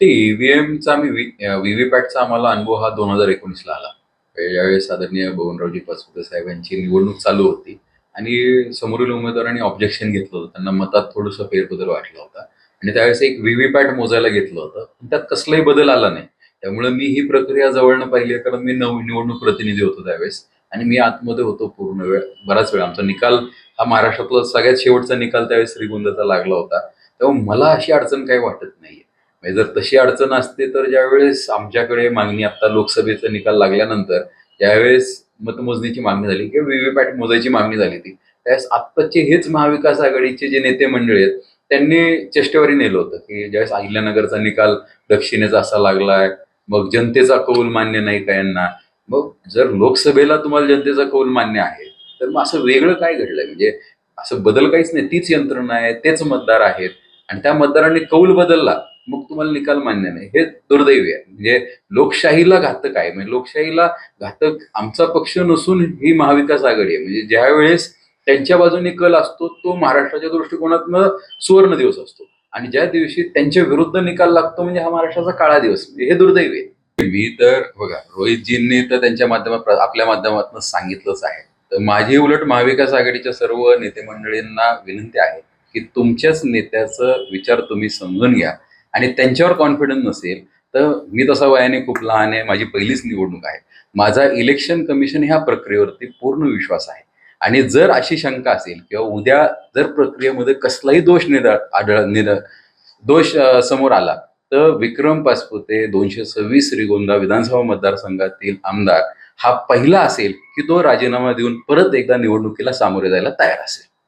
ते ईव्हीएमचा व्हीव्हीपॅटचा आम्हाला अनुभव हा 2019ला आला. यावेळेस आदरणीय बबनरावजी पाचपुते साहेब यांची निवडणूक चालू होती आणि समोरील उमेदवारांनी ऑब्जेक्शन घेतलं होतं. त्यांना मतात थोडंसं फेरबदल वाटला होता आणि त्यावेळेस एक व्हीव्हीपॅट मोजायला घेतलं होतं. पण त्यात कसलाही बदल आला नाही. त्यामुळे मी ही प्रक्रिया जवळनं पाहिली आहे, कारण मी निवडणूक प्रतिनिधी होतो त्यावेळेस आणि मी आतमध्ये होतो पूर्ण वेळ. बराच वेळ आमचा निकाल हा महाराष्ट्रातला सगळ्यात शेवटचा निकाल त्यावेळेस श्रीगोंद्याचा लागला होता. तेव्हा मला अशी अडचण काही वाटत नाहीये. म्हणजे जर तशी अडचण असते तर ज्यावेळेस आमच्याकडे मागणी आता लोकसभेचा निकाल लागल्यानंतर ज्यावेळेस मतमोजणीची मागणी झाली किंवा व्हीव्हीपॅट मोजायची मागणी झाली ती त्यावेळेस आत्ताचे हेच महाविकास आघाडीचे जे नेते मंडळी आहेत त्यांनी चेष्टेवारी नेलं होतं की ज्यावेळेस अहिल्यानगरचा निकाल दक्षिणेचा असा लागलाय, मग जनतेचा कौल मान्य नाही का यांना. मग जर लोकसभेला तुम्हाला जनतेचा कौल मान्य आहे तर मग असं वेगळं काय घडलंय? म्हणजे असं बदल काहीच नाही, तीच यंत्रणा आहे, तेच मतदार आहेत आणि त्या मतदारांनी कौल बदलला मग तुम्हाला निकाल मान्य नाही. हे दुर्दैवी आहे. म्हणजे लोकशाहीला घातक आहे. म्हणजे लोकशाहीला घातक आमचा पक्ष नसून ही महाविकास आघाडी आहे. म्हणजे ज्या वेळेस त्यांच्या बाजूने कल असतो तो महाराष्ट्राच्या दृष्टिकोनातनं सुवर्ण दिवस असतो आणि ज्या दिवशी त्यांच्या विरुद्ध निकाल लागतो म्हणजे हा महाराष्ट्राचा काळा दिवस. म्हणजे हे दुर्दैवी आहे. मी तर बघा, रोहितजींनी तर त्यांच्या माध्यमात आपल्या माध्यमातून सांगितलंच आहे. तर माझी उलट महाविकास आघाडीच्या सर्व नेते मंडळींना विनंती आहे की तुमच्याच नेत्याचं विचार तुम्ही समजून घ्या आणि त्यांच्यावर कॉन्फिडन्स नसेल तर मी तसा वयाने खूप लहान आहे, माझी पहिलीच निवडणूक आहे. माझा इलेक्शन कमिशन ह्या प्रक्रियेवरती पूर्ण विश्वास आहे आणि जर अशी शंका असेल किंवा उद्या जर प्रक्रियेमध्ये कसलाही दोष समोर आला तर विक्रम पाचपुते 226 श्रीगोंदा विधानसभा मतदारसंघातील आमदार हा पहिला असेल की तो राजीनामा देऊन परत एकदा निवडणुकीला सामोरे जायला तयार असेल.